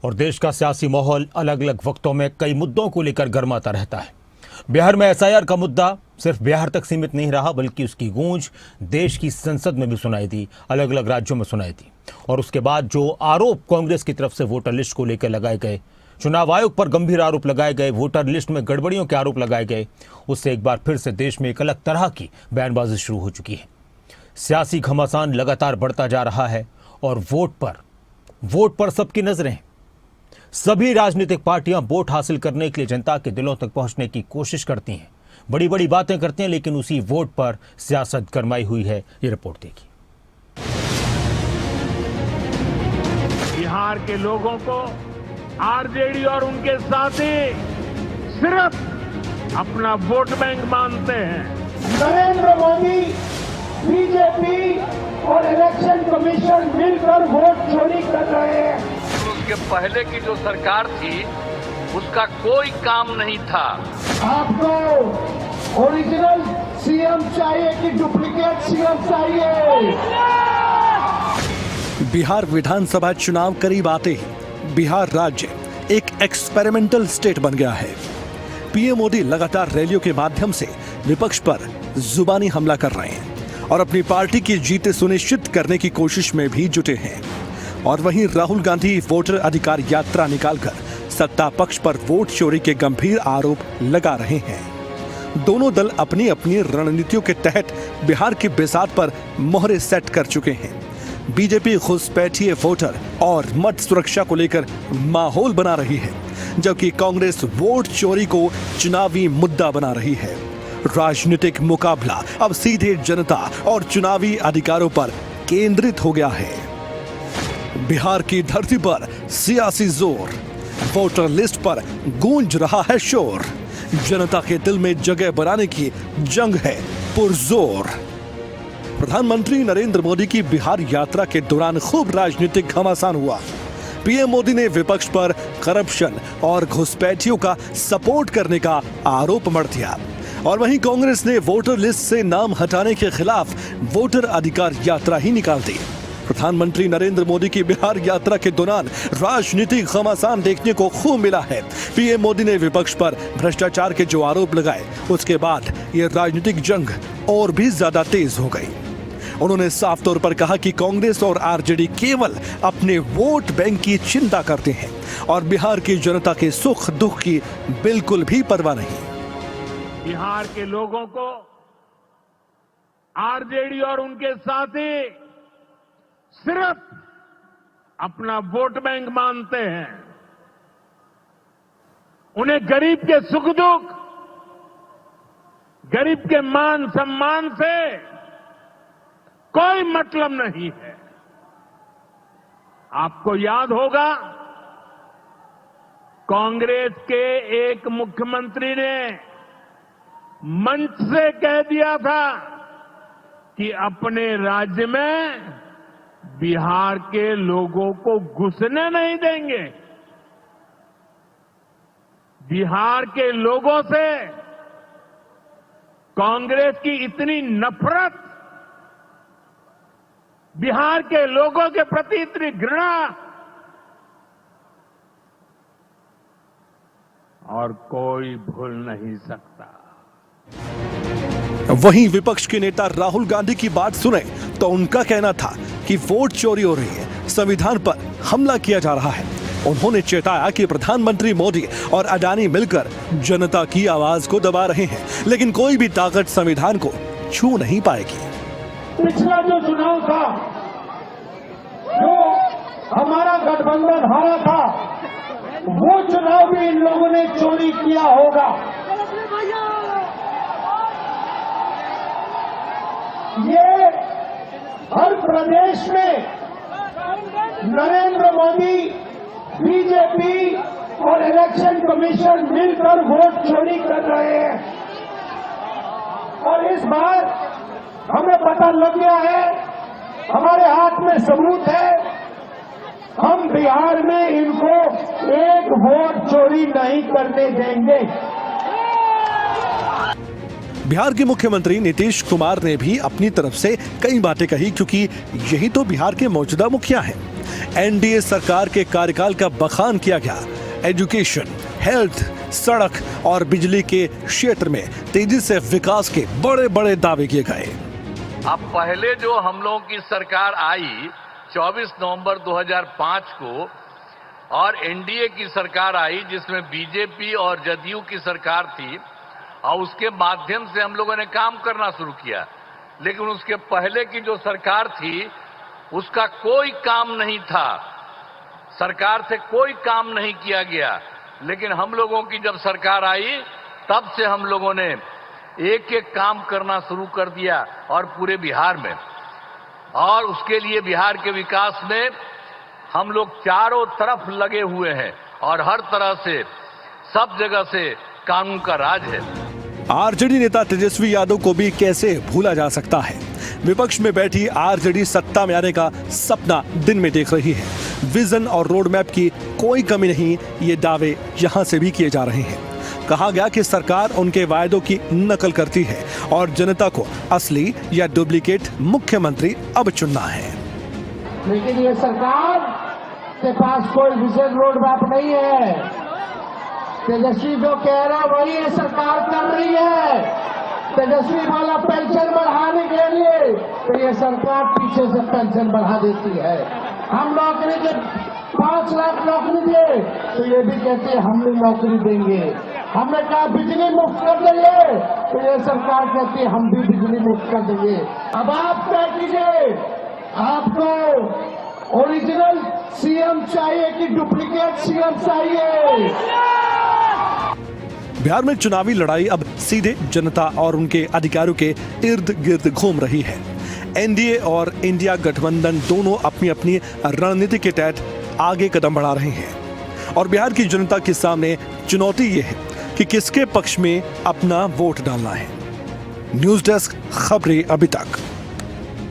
और देश का सियासी माहौल अलग अलग वक्तों में कई मुद्दों को लेकर गर्माता रहता है। बिहार में एसआईआर का मुद्दा सिर्फ बिहार तक सीमित नहीं रहा, बल्कि उसकी गूंज देश की संसद में भी सुनाई दी, अलग अलग राज्यों में सुनाई दी। और उसके बाद जो आरोप कांग्रेस की तरफ से वोटर लिस्ट को लेकर लगाए गए, चुनाव आयोग पर गंभीर आरोप लगाए गए, वोटर लिस्ट में गड़बड़ियों के आरोप लगाए गए, उससे एक बार फिर से देश में एक अलग तरह की बयानबाजी शुरू हो चुकी है। सियासी घमासान लगातार बढ़ता जा रहा है और वोट पर सबकी नजरें। सभी राजनीतिक पार्टियां वोट हासिल करने के लिए जनता के दिलों तक पहुंचने की कोशिश करती हैं, बड़ी बड़ी बातें करती हैं, लेकिन उसी वोट पर सियासत गरमाई हुई है। ये रिपोर्ट देखिए। बिहार के लोगों को आरजेडी और उनके साथी सिर्फ अपना वोट बैंक मानते हैं। नरेंद्र मोदी, बीजेपी और इलेक्शन कमीशन मिलकर वोट चोरी कर रहे हैं। उसके पहले की जो सरकार थी उसका कोई काम नहीं था। आपको ओरिजिनल सीएम चाहिए कि डुप्लीकेट सीएम चाहिए? बिहार विधानसभा चुनाव करीब आते ही बिहार राज्य एक एक्सपेरिमेंटल स्टेट बन गया है। पीएम मोदी लगातार रैलियों के माध्यम से विपक्ष पर जुबानी हमला कर रहे हैं और अपनी पार्टी की जीत सुनिश्चित करने की कोशिश में भी जुटे हैं। और वहीं राहुल गांधी वोटर अधिकार यात्रा निकालकर सत्ता पक्ष पर वोट चोरी के गंभीर आरोप लगा रहे हैं। दोनों दल अपनी अपनी रणनीतियों के तहत बिहार की बिसात पर मोहरे सेट कर चुके हैं। बीजेपी घुसपैठिए वोटर और मत सुरक्षा को लेकर माहौल बना रही है, जबकि कांग्रेस वोट चोरी को चुनावी मुद्दा बना रही है। राजनीतिक मुकाबला अब सीधे जनता और चुनावी अधिकारों पर केंद्रित हो गया है। बिहार की धरती पर सियासी जोर, वोटर लिस्ट पर गूंज रहा है शोर, जनता के दिल में जगह बनाने की जंग है पुरजोर। प्रधानमंत्री नरेंद्र मोदी की बिहार यात्रा के दौरान खूब राजनीतिक घमासान हुआ। पीएम मोदी ने विपक्ष पर करप्शन और घुसपैठियों का सपोर्ट करने का आरोप मढ़ दिया और वहीं कांग्रेस ने वोटर लिस्ट से नाम हटाने के खिलाफ वोटर अधिकार यात्रा ही निकाल दी। प्रधानमंत्री नरेंद्र मोदी की बिहार यात्रा के दौरान राजनीतिक घमासान देखने को खूब मिला है। पीएम मोदी ने विपक्ष पर भ्रष्टाचार के जो आरोप लगाए, उसके बाद ये राजनीतिक जंग और भी ज्यादा तेज हो गई। उन्होंने साफ तौर पर कहा कि कांग्रेस और आरजेडी केवल अपने वोट बैंक की चिंता करते हैं और बिहार की जनता के सुख दुख की बिल्कुल भी परवाह नहीं। बिहार के लोगों को आरजेडी और उनके साथी सिर्फ अपना वोट बैंक मानते हैं। उन्हें गरीब के सुख दुख, गरीब के मान सम्मान से कोई मतलब नहीं है। आपको याद होगा, कांग्रेस के एक मुख्यमंत्री ने मंच से कह दिया था कि अपने राज्य में बिहार के लोगों को घुसने नहीं देंगे। बिहार के लोगों से कांग्रेस की इतनी नफरत, बिहार के लोगों के प्रति इतनी घृणा, और कोई भूल नहीं सकता। वहीं विपक्ष के नेता राहुल गांधी की बात सुने तो उनका कहना था कि वोट चोरी हो रही है, संविधान पर हमला किया जा रहा है। उन्होंने चेताया कि प्रधानमंत्री मोदी और अडानी मिलकर जनता की आवाज को दबा रहे हैं, लेकिन कोई भी ताकत संविधान को छू नहीं पाएगी। पिछला जो चुनाव था, जो हमारा गठबंधन हारा था, वो चुनाव भी इन लोगों ने चोरी किया होगा। ये हर प्रदेश में नरेंद्र मोदी, बीजेपी और इलेक्शन कमीशन मिलकर वोट चोरी कर रहे हैं और इस बार हमें पता लग गया है, हमारे हाथ में सबूत है, हम बिहार में इनको एक वोट चोरी नहीं करने देंगे। बिहार के मुख्यमंत्री नीतीश कुमार ने भी अपनी तरफ से कई बातें कही, क्योंकि यही तो बिहार के मौजूदा मुखिया हैं। एनडीए सरकार के कार्यकाल का बखान किया गया। एजुकेशन, हेल्थ, सड़क और बिजली के क्षेत्र में तेजी से विकास के बड़े बड़े दावे किए गए। अब पहले जो हम लोगों की सरकार आई 24 नवंबर 2005 को, और एनडीए की सरकार आई जिसमें बीजेपी और जदयू की सरकार थी, और उसके माध्यम से हम लोगों ने काम करना शुरू किया। लेकिन उसके पहले की जो सरकार थी उसका कोई काम नहीं था, सरकार से कोई काम नहीं किया गया। लेकिन हम लोगों की जब सरकार आई तब से हम लोगों ने एक एक काम करना शुरू कर दिया, और पूरे बिहार में, और उसके लिए बिहार के विकास में हम लोग चारों तरफ लगे हुए हैं, और हर तरह से सब जगह से कानून का राज है। आरजेडी नेता तेजस्वी यादव को भी कैसे भूला जा सकता है। विपक्ष में बैठी आरजेडी सत्ता में आने का सपना दिन में देख रही है। विजन और रोड मैप की कोई कमी नहीं, ये दावे यहां से भी किए जा रहे हैं। कहा गया कि सरकार उनके वायदों की नकल करती है और जनता को असली या डुप्लीकेट मुख्यमंत्री अब चुनना है। लेकिन ये सरकार के पास कोई विजन रोड मैप नहीं है। तेजस्वी जो कह रहा है वही ये सरकार कर रही है। तेजस्वी वाला पेंशन बढ़ाने के लिए तो ये सरकार पीछे से पेंशन बढ़ा देती है। हम नौकरी के 5 लाख नौकरी दिए तो ये भी कहते हैं हम भी नौकरी देंगे। हमने कहा बिजली मुफ्त कर देंगे तो ये सरकार कहती है हम भी बिजली मुफ्त कर देंगे। अब आप तय कीजिए, आपको ओरिजिनल सीएम चाहिए कि डुप्लीकेट सीएम चाहिए? बिहार में चुनावी लड़ाई अब सीधे जनता और उनके अधिकारों के इर्द गिर्द घूम रही है। एनडीए और इंडिया गठबंधन दोनों अपनी अपनी रणनीति के तहत आगे कदम बढ़ा रहे हैं, और बिहार की जनता के सामने चुनौती ये है कि किसके पक्ष में अपना वोट डालना है। न्यूज़ डेस्क, खबरें अभी तक।